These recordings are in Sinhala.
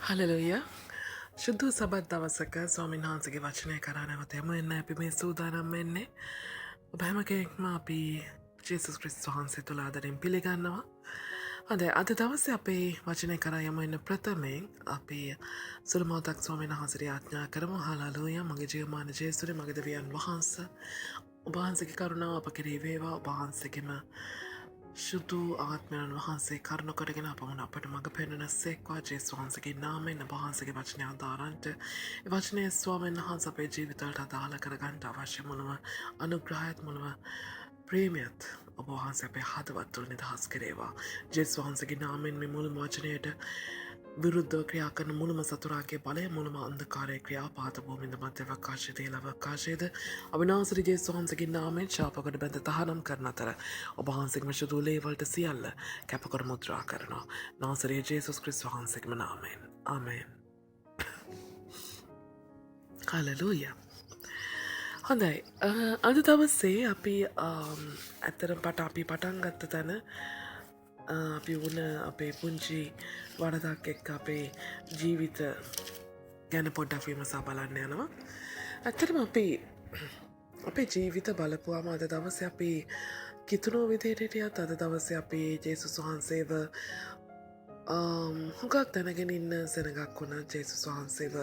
හලලුය ශුද්ධ සබත් දවසක ස්වාමීන් වහන්සේගේ වචනය කරා නැවත යමු එන්න අපි මේ සූදානම් වෙන්නේ ඔබ හැම කෙනෙක්ම අපි ජේසුස් ක්‍රිස්තුස් වහන්සේ තුළ ආදරෙන් පිළිගන්නවා. අද දවසේ අපේ වචනය කරා යමු එන්න ප්‍රථමයෙන් අපි සුළු මොහොතක් ස්වාමීන් වහන්සේට ආඥා කරමු. හලලුය මගේ ජීවමාන ජේසුස් මගේ දෙවියන් වහන්සේ ඔබ වහන්සේගේ කරුණාව අප කෙරෙහි වේවා. ඔබ වහන්සේගේම ශුදු ආත්මයන් වහන්සේ කරුණ කොටගෙන අපමුණ අපට මඟ පෙන්වන සේක්වා ජේසුස් වහන්සේගේ නාමයෙන් ඔබ වහන්සේගේ වචනය අදාරන්ට ඒ වචනය ස්වාමීන් වහන්සේ අපේ ජීවිතවලට අදාළ කරගන්න අවශ්‍ය මොනම අනුග්‍රහයත් මොනම ප්‍රේමයත් ඔබ වහන්සේ අපේ හදවත් තුළ නිදහස් කරේවා. ජේසුස් වහන්සේගේ නාමයෙන් මේ මුළු වචනයට විරුද්ධව ක්‍රියා කරන මුළුම සතුරාගේ බලය මුළුම අන්ධකාරයේ ක්‍රියාපාත භූමින්ද මධ්‍යවකාශයේ තේලවකාශයේද අවිනාශී ජේසුස් වහන්සේගේ නාමයෙන් ශාපකට බැඳ තහනම් කරන අතර ඔබ වහන්සේගේම ශුද්ධ ලේවලට සියල්ල කැපකර මුද්‍රා කරනවා. නාසරේ ජේසුස් ක්‍රිස්තුස් වහන්සේගේම නාමයෙන්. ආමේන්. හලෙලූයා. හොඳයි. අද දවසේ අපි ඇත්තටම පටන් ගත්ත තැන අපි වුණ අපේ පුංචි වරදක් එක්ක අපේ ජීවිත ගැන පොඩ්ඩක් විමසා බලන්න යනවා. ඇත්තටම අපේ ජීවිත බලපුවාම අද දවසේ අපි කිතුනෝ විදිහට හිටියත් අද දවසේ අපි ජේසුස් වහන්සේව හුඟක් දැනගෙන ඉන්න සෙනගක් වුණා. ජේසුස් වහන්සේව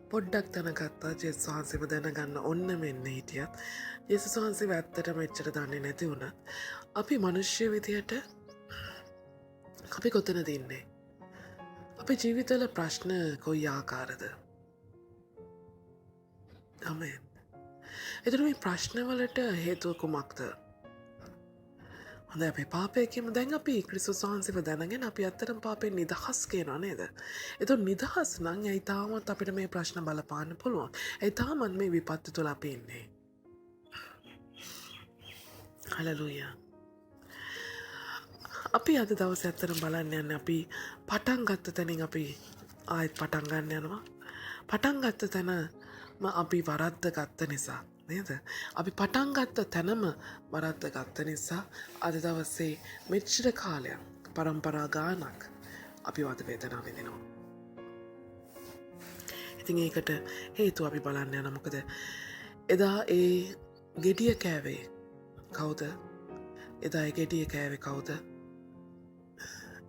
පොඩ්ඩක් දැනගත්තා. ජේසුස් වහන්සේව දැනගන්න ඔන්න මෙන්න හිටියත් ජේසුස් වහන්සේව ඇත්තටම එච්චර දන්නේ නැති වුණත් අපි මනුෂ්‍ය විදිහට අපි කොතනද ඉන්නේ? අපේ ජීවිතවල ප්‍රශ්න කොයි ආකාරද? ආමේන්. එතකොට මේ ප්‍රශ්නවලට හේතුව කුමක්ද? හොඳ අපි පාපයකම දැන් අපි ක්‍රිස්තුස් වහන්සේව දැනගෙන අපි ඇත්තටම පාපෙන් නිදහස් කියනවා නේද? එතකොට නිදහස් නම් ඇයි තාමත් අපිට මේ ප්‍රශ්න බලපාන්න පුළුවන්? ඇයි තාමත් මේ විපත්ති තුල අපි ඉන්නේ? හලෙලූයා. අපි අද දවසේ ඇත්තටම බලන්න යන්නේ අපි පටන් ගත්ත තැනින් අපි ආයෙත් පටන් ගන්න යනවා. පටන් ගත්ත තැනම අපි වරද්ද ගත්ත නිසා නේද? අපි පටන් ගත්ත තැනම වරද්ද ගත්ත නිසා අද දවසේ මෙච්චර කාලයක් පරම්පරා ගානක් අපි වද වේදනාව විඳිනවා. ඉතින් ඒකට හේතුව අපි බලන්න යනවා. මොකද එදා ඒ ගෙඩිය කෑවේ කවුද? එදා ඒ ගෙඩිය කෑවේ කවුද?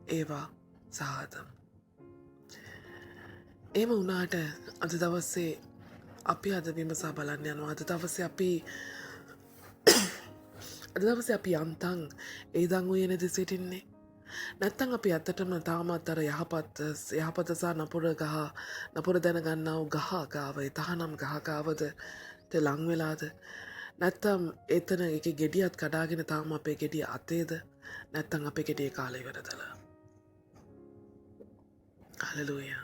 ඒවා සාදම්. එහෙම වුණාට අද දවසේ අපි අද විමසා බලන්න යනවා. අද දවසේ අපි අන්තං ඒ දන් උයනේද සිටින්නේ? නැත්තම් අපි ඇත්තටම තාමත් අර යහපත සහ නපුර දැනගන්නා වූ ගහ ගාවේ තහනම් ගහ ගාවද ලං වෙලාද? නැත්තම් එතන එකේ ගෙඩියත් කඩාගෙන තාම අපේ ගෙඩිය අතේද? නැත්තම් අපේ ගෙඩිය කාලේ ඉවරදලා? හලෙලූයා.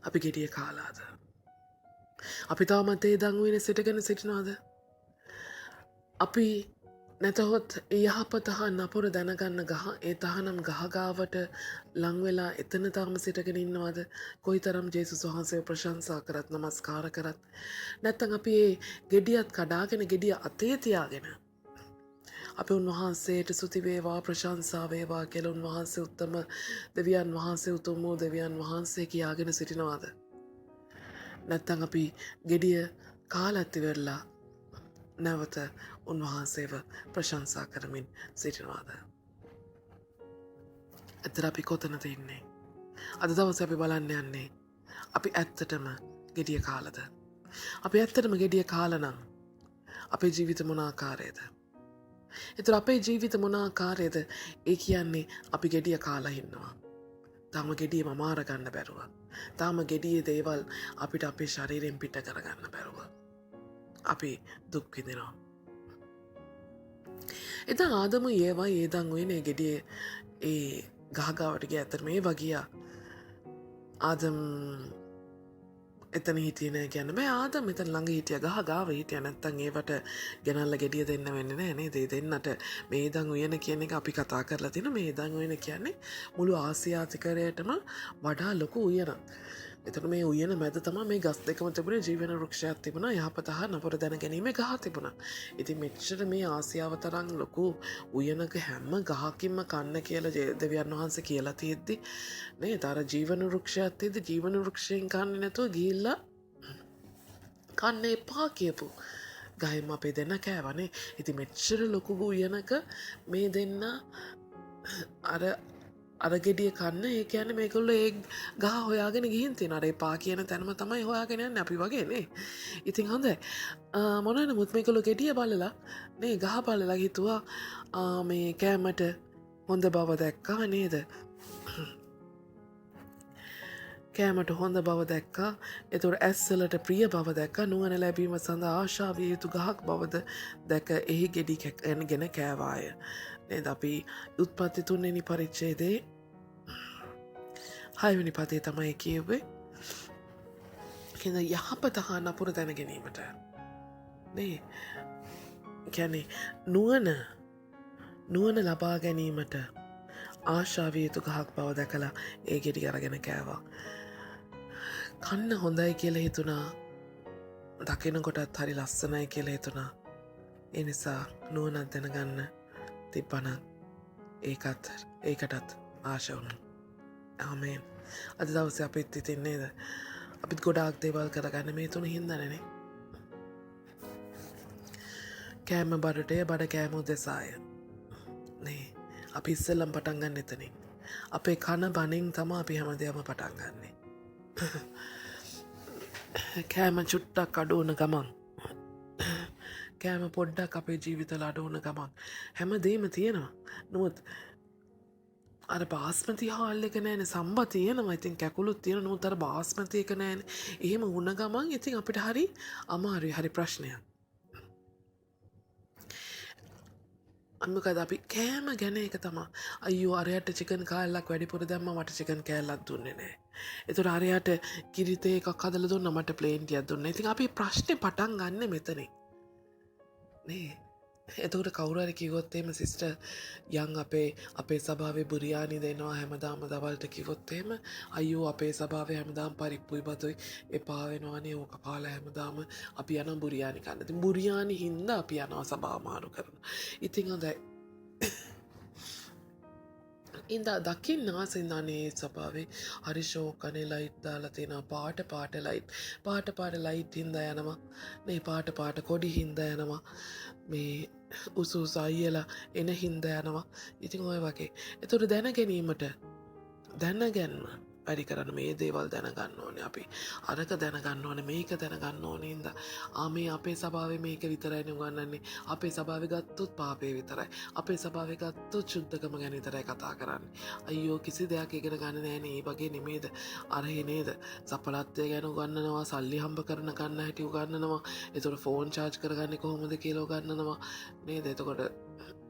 අපි ගෙඩිය කාලාද? අපි තාමත් ඒ දන් උයනේ සිටගෙන සිටිනවද? අපි නැතහොත් යහපත හා නපුර දැනගන්න ගහ ඒ තහනම් ගහගාවට ලංවෙලා එතන තාම සිටගෙන ඉන්නවද? කොයිතරම් ජේසුස් වහන්සේ ප්‍රශංසා කරත් නමස්කාර කරත් නැත්තම් අපි ඒ ගෙඩියත් කඩාගෙන ගෙඩිය අතේ තියාගෙන අපි උන්වහන්සේට ස්තුති වේවා ප්‍රශංසා වේවා කියලා උන්වහන්සේ උත්තම දෙවියන් වහන්සේ උතුම් වූ දෙවියන් වහන්සේ කියාගෙන සිටිනවද? නැත්තම් අපි ගෙඩිය කාලත් ඉවරලා නැවත උන්වහන්සේව ප්‍රශංසා කරමින් සිටිනවාද? ඇත්තට අපි කොතනද ඉන්නේ? අද දවසේ අපි බලන්න යන්නේ අපි ඇත්තටම ගෙඩිය කාලද? අපි ඇත්තටම ගෙඩිය කාලා නම් අපේ ජීවිත මොන ආකාරයේද? ඒතර අපේ ජීවිත මොන ආකාරයේද? ඒ කියන්නේ අපි ගෙඩිය කාලා ඉන්නවා. තාම ගෙඩිය මමාර ගන්න බැරුව. තාම ගෙඩියේ දේවල් අපිට අපේ ශරීරයෙන් පිට කරගන්න බැරුව. අපි දුක් විඳිනවා. එදා ආදම ඒවා ඒ දන් උයනේ ගෙඩියේ ඒ ගහගාවට ගිය අතර මේ වගියා ආදම් එතන හිටියේ නෑ කියන්න බෑ. ආදම් එතන ළඟ හිටියා, ගහ ගාව හිටියා. නැත්තම් ඒවට ගෙනල්ලා ගෙඩිය දෙන්න වෙන්නේ නෑ නේද? ඒ දෙන්නට මේ දන් උයන කියන එක අපි කතා කරලා තිනවා. මේ දන් උයන කියන්නේ මුළු ආසියාතිකරයටම වඩා ලොකු උයනක්. එතකොට මේ උයන මැද තමයි මේ ගස් දෙකම තිබුණේ. ජීවන වෘක්ෂයක් තිබුණා, යහපත හා නපුර දැන ගැනීමේ ගහ තිබුණා. ඉතින් මෙච්චර මේ ආසියාව තරම් ලොකු උයනක හැම ගහකින්ම කන්න කියලා දෙවියන් වහන්සේ කියලා තියෙද්දි නේද? අර ජීවන වෘක්ෂයක් තියෙද්දි ජීවන වෘක්ෂයෙන් කන්නේ නැතුව ගිහිල්ලා කන්න එපා කියපු ගහෙම අපේ දෙන්න කෑවනේ. ඉතින් මෙච්චර ලොකු උයනක මේ දෙන්න අර ගෙඩිය කන්න, ඒ කියන්නේ මේගොල්ලෝ ඒ ගහ හොයාගෙන ගිහින් තියෙනවා. අර එපා කියන තැනම තමයි හොයාගෙන යන්නේ අපි වගේ නේ. ඉතින් හොඳයි. මොනවා නමුත් මේගොල්ලෝ ගෙඩිය බලලා නේ ගහ බලලා හිතුවා මේ කෑමට හොඳ බව දැක්කා නේද? කෑමට හොඳ බව දැක්කා. ඒතකොට ඇස්වලට ප්‍රිය බව දැක්කා. නුවණ ලැබීම සඳහා ආශාවිය යුතු ගහක් බවද දැක එහි ගෙඩි ගෙන කෑවාය. නේද? අපි උත්පත්ති 3 වෙනි පරිච්ඡේදයේ 6 වෙනි පදේ තමයි කියුවේ. කියන යහපත හා නපුර දැන ගැනීමට. නේ? කියන්නේ නුවණ ලබා ගැනීමට ආශාවිය යුතු ගහක් බව දැකලා ඒ ගෙඩි අරගෙන කෑවා. කන්න හොඳයි කියලා හිතුණා. දකිනකොටත් හරි ලස්සනයි කියලා හිතුණා. ඒ නිසා නුවණක් දැනගන්න තිබ්බනම් ඒකටත් ආශ වුණා. ආමේන්. අද දවසේ අපිත් ඉතින් නේද? අපිත් ගොඩාක් දේවල් කරගන්න මේ තුන හින්දානේ. කෑම බඩටය, බඩ කෑම උදෙසාය. නේ. අපි ඉස්සෙල්ලම පටන් ගන්න එතනින්. අපේ කන බණින් තමයි අපි හැමදේම පටන් ගන්නෙ. කෑම චුට්ටක් අඩු වුණ ගමන්, කෑම පොඩ්ඩක් අපේ ජීවිතවල අඩු වුණ ගමන් හැමදේම තියෙනවා. නමුත් අර බාස්මති හාල් එක නෑනේ සම්බා තියෙනවා. ඉතින් කැකුළුත් තියෙන නමුත් අර බාස්මති එක නෑනේ. එහෙම වුණ ගමන් ඉතින් අපිට හරි අමාරුයි. හරි ප්‍රශ්නයක්. අම්මකද අපි කෑම ගැන එක තමා. අයියෝ අරයට චිකන් කාල්ලක් වැඩිපුර දැම්ම මට චිකන් කෑල්ලක් දුන්නේ නෑ. එතකොට අරයට කිරිතේ එකක් හදලා දුන්නා මට ප්ලේන් ටිකක් දුන්නා. ඉතින් අපි ප්‍රශ්නේ පටන් ගන්න මෙතනින්. නේ එතකට කවුරර කිවොත්තේම සිිස්ට යං අපේ සභාව බුරියානි දෙනවා හැමදාම දවල්ට කිවොත්තේම අයෝ අපේ සභාව හැමදාම් පරිප්පුයි බතුයි එපාවෙනවානේ ඕක කාල හැමදාම අපි යන බුරියානි කන්නති බුරියානි හින්ද අපි යනවා සභාමාරු කරන ඉතිං හොඳයි ඉද දකිින් නාසින්දානේ සභාවේ හරි ශෝකනේ ලයිට් දාලා තියෙන පාට ලයිට් හින්ද යනවා මේ පාට කොඩි හින්ද යනවා මේ උසුසයියලා එන හින්ද යනවා ඉතිං ඔය වගේ එතුට දැනගැනීමට දැනගැන්ම වැඩි කරන්න මේ දේවල් දැනගන්න ඕනේ අපි අරක දැනගන්න ඕනේ මේක දැනගන්න ඕනේ ඉඳ මේ අපේ සභාවේ මේක විතරයි නුගන්නන්නේ අපේ සභාවේ ගත්තොත් පාපේ විතරයි අපේ සභාවේ ගත්තොත් ශුද්ධකම ගැන විතරයි කතා කරන්නේ අයියෝ කිසි දෙයක් ඉගෙන ගන්න නෑනේ මේ වගේ නෙමේද අරහේ නේද සපලත්වය ගැන උගන්නනවා සල්ලි හම්බ කරන ගන්න හැටි උගන්නනවා එතකොට ෆෝන් චාර්ජ් කරගන්නේ කොහොමද කියලා උගන්නනවා නේද එතකොට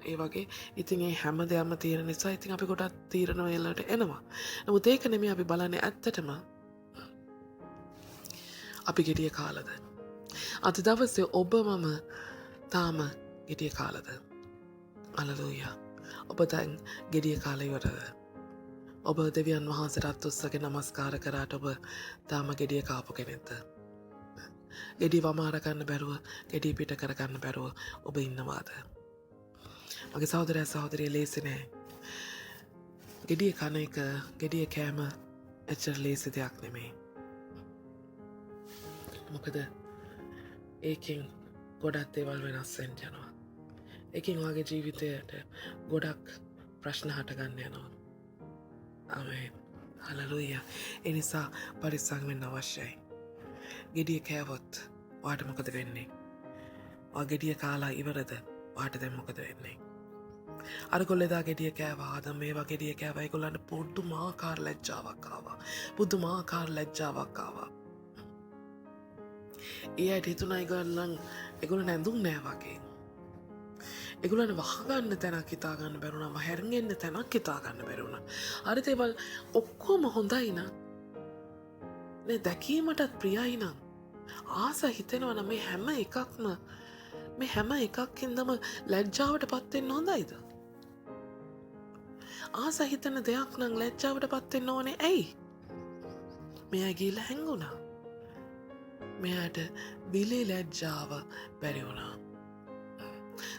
ඒ වගේ ඉතින් ඒ හැම දෙයක්ම තියෙන නිසා ඉතින් අපි ගොඩක් තීරණ වලට එනවා. නමුත් ඒක නෙමෙයි අපි බලන්නේ ඇත්තටම අපි ගෙඩිය කාලද. අද දවසේ ඔබ මම තාම ගෙඩිය කාලද. හලෙලූයා. ඔබ දැන් ගෙඩිය කාලා ඉවරද? ඔබ දෙවියන් වහන්සේට උස්සගෙන නමස්කාර කරාට ඔබ තාම ගෙඩිය කාපු කෙනෙක්ද? ගෙඩිය වමාර ගන්න බැරුව, ගෙඩිය පිට කර ගන්න බැරුව ඔබ ඉන්නවාද? මගේ සහෝදරය සහෝදරිය ලේසි නෑ. ගෙඩිය කන එක ගෙඩිය කෑම එච්චර ලේසි දෙයක් නෙමෙයි. මොකද ඒකෙන් ගොඩක් දේවල් වෙනස් වෙන්න යනවා. ඒකෙන් ඔයාගේ ජීවිතයට ගොඩක් ප්‍රශ්න හටගන්න යනවා. ආමේන්. හලෙලූයා. ඒ නිසා පරිස්සම් වෙන්න අවශ්‍යයි. ගෙඩිය කෑවොත් ඔයාට මොකද වෙන්නේ? ඔයා ගෙඩිය කාලා ඉවරද? ඔයාට දැන් මොකද වෙන්නේ? අරගොල්ලෙදා ගෙඩිය කෑවා ආදම් මේවා ගෙඩිය කෑවා ඒගොල්ලන්ට පුදුමාකාර ලැජ්ජාවක් ආවා පුදුමාකාර ලැජ්ජාවක් ආවා ඒ අයට හිතුණා ඒගොල්ලන් ඇඳුම් නෑ වගේ ඒගොල්ලන් වහගන්න තැනක් හිතා ගන්න බැරුණා හැරෙන්න තැනක් හිතා ගන්න බැරුණා අර දේවල් ඔක්කොම හොඳයි නම් නේ දැකීමටත් ප්‍රියයි නම් ආස හිතෙනවා නම් මේ හැම එකකින්දම ලැජ්ජාවට පත් වෙන්න හොඳයිද? ආස හිතන දෙයක් නම් ලැජ්ජාවට පත් වෙන්න ඕනේ. ඇයි? මෙයා ගිහලා හැංගුණා. මෙයාට විලි ලැජ්ජාව බැරි වුණා.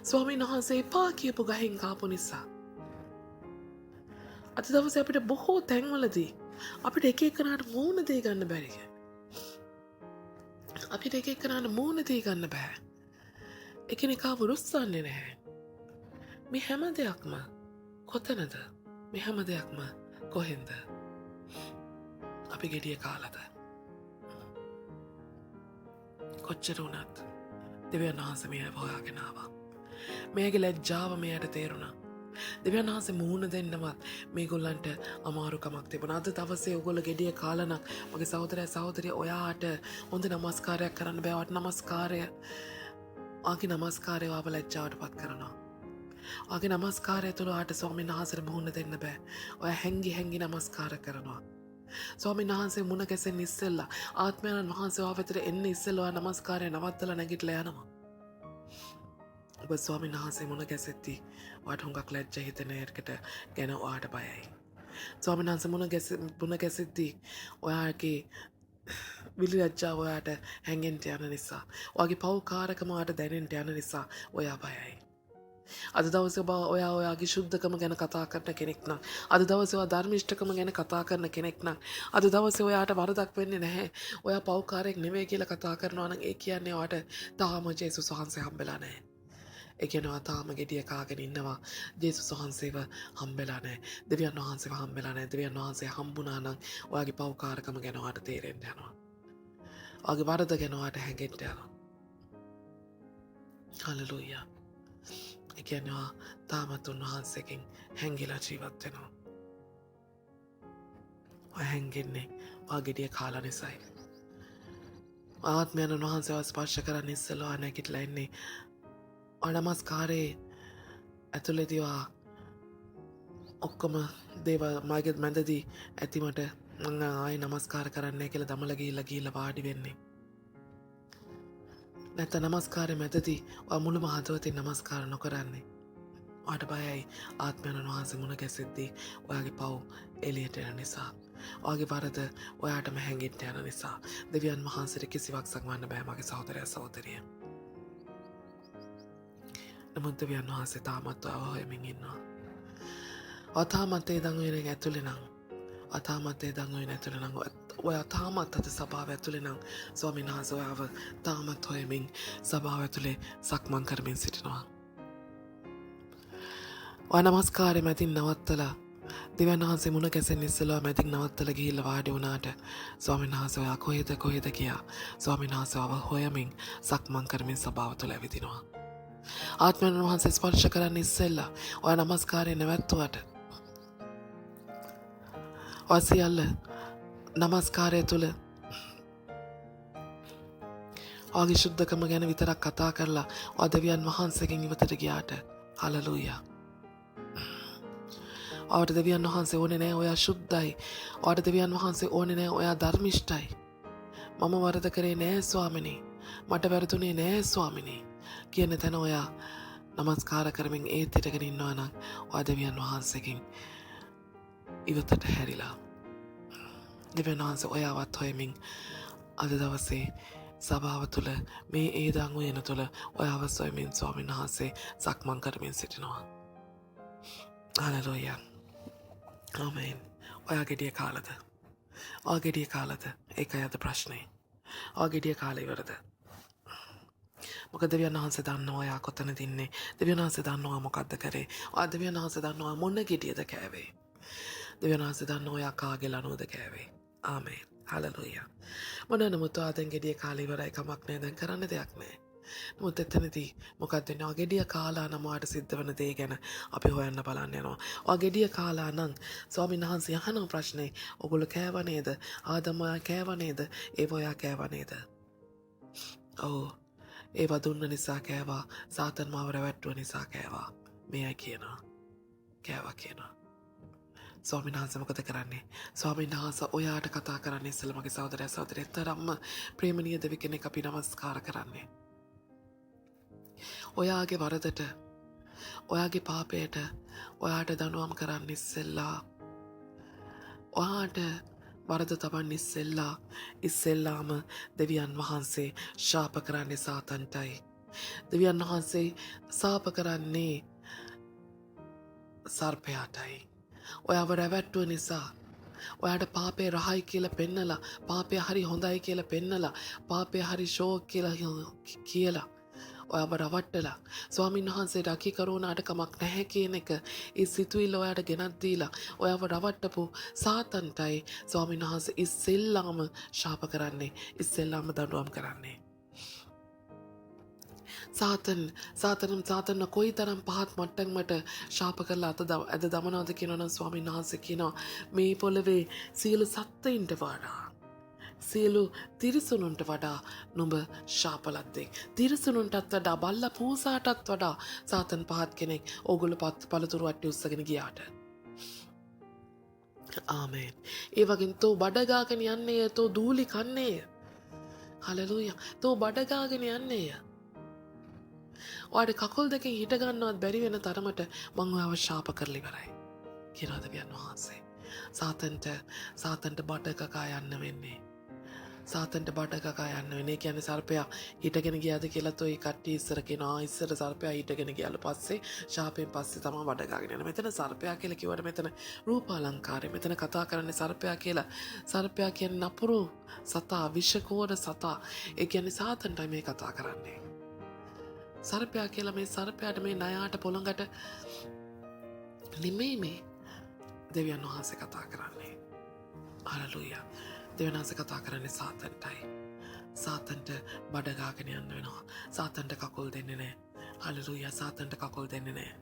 ස්වාමීන් වහන්සේ එපා කියපු ගහෙන් කාපු නිසා. අද දවසේ අපිට බොහෝ තැන්වලදී අපිට එක එකනාට මූණ දී ගන්න බැරි. අපිට එක එකනාට මූණ දී ගන්න බෑ. එකිනෙකාව රුස්සන්නේ නැහැ. මේ හැම දෙයක්ම කොතනද? මේ හැම දෙයක්ම කොහෙන්ද? අපි ගෙඩිය කාලද? කොච්චර වුණත් දෙවියන් වහන්සේ මෙය හොයාගෙන ආවා. මේගේ ලැජ්ජාව මෙයට තේරුණා. දෙවියන් වහන්සේ මූණ දෙන්නවත් මේගොල්ලන්ට අමාරුකමක් තිබුණා. අද දවසේ ඔයගොල්ලෝ ගෙඩිය කාලා නම් මගේ සහෝදරයා සහෝදරිය ඔයාට හොඳ නමස්කාරයක් කරන්න බෑ. වට නමස්කාරය ආගේ නමස්කාරය ආව ලැජ්ජාවට පත් කරනවා. ආගේ නමස්කාරය තුළ ආට ස්වාමීන් වහන්සේට මුහුණ දෙන්න බෑ. ඔය හැංගි නමස්කාර කරනවා. ස්වාමීන් වහන්සේ මුණ ගැසෙන්න ඉස්සෙල්ලා ආත්මයන් වහන්සේ ආව වෙතට එන්න ඉස්සෙල්ලා නමස්කාරය නවත්තලා නැගිටලා යනවා. ඔබ ස්වාමීන් වහන්සේ මුණ ගැසෙද්දී ඔයාට හුඟක් ලැජ්ජා හිතෙන එකකට ගැන ඔයාට බයයි. ස්වාමීන් වහන්සේ මුණ ගැසෙද්දී ඔයාගේ විලි ලැජ්ජාව ඔයාට හැංගෙන්න යන නිසා ඔයාගේ පව්කාරකම ඔයාට දැනෙන්න යන නිසා ඔයා බයයි. අද දවසේ ඔබ ඔයාගේ ශුද්ධකම ගැන කතා කරන කෙනෙක් නම් අද දවසේ ඔයා ධර්මිෂ්ඨකම ගැන කතා කරන කෙනෙක් නම් අද දවසේ ඔයාට වරදක් වෙන්නේ නැහැ. ඔයා පව්කාරයෙක් නෙවෙයි කියලා කතා කරනවා නම් ඒ කියන්නේ ඔයාට තාම ජේසුස් වහන්සේ හම්බෙලා නැහැ. ඒ කියන්නේ ඔයා තාම ගෙඩිය කාගෙන ඉන්නවා. ජේසුස් වහන්සේව හම්බෙලා නැහැ. දෙවියන් වහන්සේව හම්බෙලා නැහැ. දෙවියන් වහන්සේ හම්බුණා නම් ඔයාගේ පව්කාරකම ගැන ඔයාට තේරෙන්න යනවා. ඔයාගේ වරද ගැන ඔයාට හැඟෙන්න යනවා. හලෙලූයා. ඒ කියන්නේ තාමත් උන්වහන්සේගෙන් හැංගිලා ජීවත් වෙනවා. ඔය හැංගෙන්නේ ඔයා ගෙඩිය කාලා නිසායි. ආත්මයන් වහන්සේව ස්පර්ශ කරන්න ඉස්සෙල්ලා ඔයා නැගිටලා ඉන්නේ. ඔය නමස්කාරේ ඇතුළේදී ඔයා ඔක්කොම දේවල් මගේ මැදදී ඇති මට මං ආයේ නමස්කාර කරන්නේ කියලා දමල ගිහිල්ලා වාඩි වෙන්නේ. නැත්නම් නමස්කාරේ මැදදී ඔයා මුළුම හදවතින් නමස්කාර නොකරන්නේ. ඔයාට බයයි ආත්මයන් වහන්සේ මුණ ගැසෙද්දී ඔයාගේ පව් එළියට එන නිසා. ඔයාගේ වරද ඔයාටම හැංගිට යන නිසා. දෙවියන් වහන්සේට කිසිවක් සක්වන්න බෑ මගේ සහෝදරයා සහෝදරිය. නමුත් දෙවියන් වහන්සේ තාමත් ඔයාව හොයමින් ඉන්නවා. තාමත් ඒ දඟුවෙන ඇතුළේ නම් තාමත් ඒ දඟුවෙන ඇතුළේ නම් ඔයා තාමත් අද සභාව ඇතුළේ නම් ස්වාමීන් වහන්සේ ඔයාව තාමත් හොයමින් සභාව ඇතුළේ සක්මන් කරමින් සිටිනවා. ඔයා නමස්කාරේ මැදින් නවත්තලා දෙවියන් වහන්සේ මුණ ගැසෙන්න ඉස්සෙල්ලා මැදින් නවත්තලා ගිහිල්ලා වාඩි වුණාට ස්වාමීන් වහන්සේ ඔයා කොහෙද ගියා? ස්වාමීන් වහන්සේ ඔයාව හොයමින් සක්මන් කරමින් සභාව තුළ ඇවිදිනවා. ආත්මයන් වහන්සේ ස්පර්ශ කරන්න ඉස්සෙල්ලා ඔයා නමස්කාරේ නැවැත්තුවට ඔයා සියල්ල නමස්කාරය තුළ ඔයාගේ ශුද්ධකම ගැන විතරක් කතා කරලා ඔයා දෙවියන් වහන්සේගෙන් ඉවතට ගියාට හලලූයා. ඔයාට දෙවියන් වහන්සේ ඕනේ නෑ ඔයා ශුද්ධයි. ඔයාට දෙවියන් වහන්සේ ඕනේ නෑ ඔයා ධර්මිෂ්ඨයි. මම වරද කරේ නෑ ස්වාමිනේ. මට වැරදුනේ නෑ ස්වාමිනේ. කියන තැන ඔයා නමස්කාර කරමින් ඒත් හිටගෙන ඉන්නවා නම් ඔයා දෙවියන් වහන්සේගෙන් ඉවතට හැරිලා දෙවියන් වහන්සේ ඔයාවත් හොයමින් අද දවසේ සභාව තුළ මේ ඒ දඟුවෙන තුළ ඔයාව සොයමින් ස්වාමීන් වහන්සේ සක්මන් කරමින් සිටිනවා. හලෙලූයා. ආමේන්. ඔයා ගෙඩිය කාලද? ඔයා ගෙඩිය කාලද? ඒකයි අද ප්‍රශ්නේ. ඔයා ගෙඩිය කාලා ඉවරද? මොකද දෙවියන් වහන්සේ දන්නවා ඔයා කොතනද ඉන්නේ. දෙවියන් වහන්සේ දන්නවා මොකද්ද කරේ. ඔයා දෙවියන් වහන්සේ දන්නවා මොන ගෙඩියද කෑවේ. දෙවියන් වහන්සේ දන්නවා ඔයා කාගේ ලනුවද කෑවේ. ආමේන්. හලෙලූයා. මොන නමුත් ඔයා දැන් ගෙඩිය කාලා ඉවරයි කමක් නෑ. දැන් කරන්න දෙයක් නෑ. නමුත් එතනදී මොකක්ද වෙන්නේ? ඔයා ගෙඩිය කාලා නම් ඔයාට සිද්ධ වෙන දේ ගැන අපි හොයන්න බලන්න යනවා. ඔයා ගෙඩිය කාලා නම් ස්වාමීන් වහන්සේ අහන ප්‍රශ්නේ ඔගොල්ලෝ කෑව නේද? ආදම ඔයා කෑව නේද? ඒව ඔයා කෑව නේද? ඔව්. ඒව දුන්න නිසා කෑවා. සාතන් මාව රැවට්ටුව නිසා කෑවා. මෙයයි කියනවා. කෑවා කියනවා. ස්වාමීන් වහන්සේ මොකද කරන්නේ? ස්වාමීන් වහන්සේ ඔයාට කතා කරන්නේ ඉස්සෙල්ලා මගේ සහෝදරයා සහෝදරිය තරම්ම ප්‍රේමණීය දෙවි කෙනෙක් අපි නමස්කාර කරන්නේ. ඔයාගේ වරදට ඔයාගේ පාපයට ඔයාට දනුවම් කරන්න ඉස්සෙල්ලා ඔයාට වරද තබන්න ඉස්සෙල්ලාම දෙවියන් වහන්සේ ශාප කරන්නේ සාතන්ටයි. දෙවියන් වහන්සේ ශාප කරන්නේ සර්පයාටයි. ඔයාව රැවැට්ටුව නිසා ඔයාට පාපේ රහයි කියලා පෙන්නලා පාපය හරි හොඳයි කියලා පෙන්නලා පාපය හරි ෂෝක් කියලා ඔයාව රවට්ටලා ස්වාමීන් වහන්සේ රකී කරුණාට කමක් නැහැ කියන එක ඒ සිතුවිල්ල ඔයාට ගෙනත් දීලා ඔයාව රවට්ටපු සාතන්ටයි ස්වාමීන් වහන්සේ ඉස්සෙල්ලාම ශාප කරන්නේ ඉස්සෙල්ලාම දඬුවම් කරන්නේ. සාතන කොයිතරම් පහත් මට්ටමකට ශාප කරලා අද දමනවාද කියනවනම් ස්වාමීන් වහන්සේ කියනවා මේ පොළවේ සියලු සත්ත්වයින්ට වඩා සියලු තිරිසනුන්ට වඩා නුඹ ශාපලද්දෙක්. තිරිසනුන්ටත් වඩා බල්ලා පූසාටත් වඩා සාතන් පහත් කෙනෙක් ඕගොල්ලෝ පළතුරු වට්ටි උස්සගෙන ගියාට. ආමේන්. ඒ වගේම තෝ බඩගාගෙන යන්නේය තෝ දූලි කන්නේය. හලෙලූයා. තෝ බඩගාගෙන යන්නේය. ඔයාට කකුල් දෙකෙන් හිට ගන්නවත් බැරි වෙන තරමට මං ඔයාව ශාප කරලා ඉවරයි. කියනවා දෙවියන් වහන්සේ. සාතන්ට බඩ කකා යන්න වෙන්නේ. සාතන්ට බඩ කකා යන්න වෙන්නේ. කියන්නේ සර්පයා හිටගෙන ගියාද කියලා තෝ ඒ කට්ටිය ඉස්සර කියනවා. ඉස්සර සර්පයා හිටගෙන ගියාලු පස්සේ ශාපයෙන් පස්සේ තමයි බඩ ගාගෙන යන්නේ. මෙතන සර්පයා කියලා කිව්වට මෙතන රූපාලංකාරය. මෙතන කතා කරන්නේ සර්පයා කියලා. සර්පයා කියන්නේ නපුරු සතා, විෂකෝර සතා. ඒ කියන්නේ සාතන්ටයි මේ කතා කරන්නේ. සර්පයා කියලා මේ සර්පයාට මේ නයාට පොළඟට නෙමෙයි මේ දෙවියන් වහන්සේ කතා කරන්නේ. හලෙලූයා. දෙවියන් වහන්සේ කතා කරන්නේ සාතන්ටයි. සාතන්ට බඩ ගාගෙන යන්න වෙනවා. සාතන්ට කකුල් දෙන්නේ නැහැ. හලෙලූයා. සාතන්ට කකුල් දෙන්නේ නැහැ.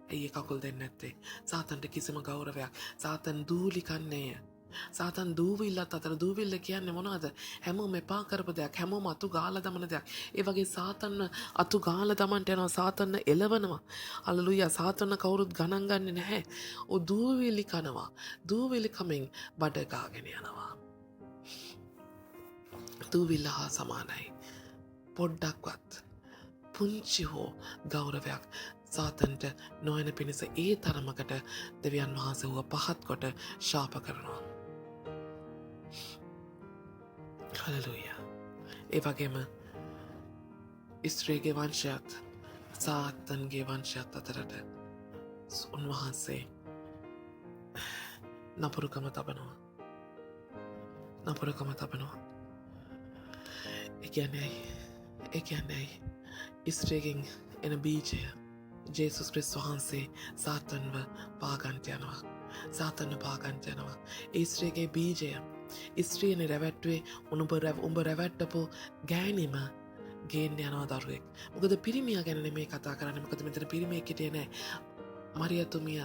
ඇයි කකුල් දෙන්නේ නැත්තේ? සාතන්ට කිසිම ගෞරවයක්. සාතන් දූලි කන්නේය. සාතන් දූවිල්ලත් අතර දූවිල්ල කියන්නේ මොනවද? හැමෝම එපා කරපු දෙයක්, හැමෝම අතු ගාලා දමන දෙයක්. ඒ වගේ සාතන්න අතු ගාලා දමන්ට යනවා, සාතන්න එලවනවා. හලෙලූයා. සාතන්න කවුරුත් ගණන් ගන්නේ නැහැ. ඔව් දූවිලි කනවා. දූවිලි කමින් බඩ ගාගෙන යනවා. දූවිල්ල හා සමානයි. පොඩ්ඩක්වත් පුංචි හෝ ගෞරවයක් සාතන්ට නොයන පිණිස ඒ තරමකට දෙවියන් වහන්සේ වූ පහත් කොට ශාප කරනවා. හලෙලූයා. ඒ වගේම ස්ත්‍රීගේ වංශයත් සාතන්ගේ වංශයත් අතරට උන්වහන්සේ නපුරුකම තබනවා. නපුරුකම තබනවා. ඒ කියන්නේ ස්ත්‍රීගෙන් එන බීජය ජේසුස් ක්‍රිස්තුස් වහන්සේ සාතන්ව පාගන්ට යනවා. සාතන්ව පාගන්ට යනවා. ඒ ස්ත්‍රීගේ බීජය ස්ත්‍රියනේ රැවැට්ටුවේ උඹ රැවැට්ටපු ගෑණිම ගේන්න යනවා දරුවෙක්. මොකද පිරිමියා ගැන නෙමෙයි කතා කරන්නේ. මොකද මෙතන පිරිමියෙක් හිටියේ නැහැ. මරියතුමිය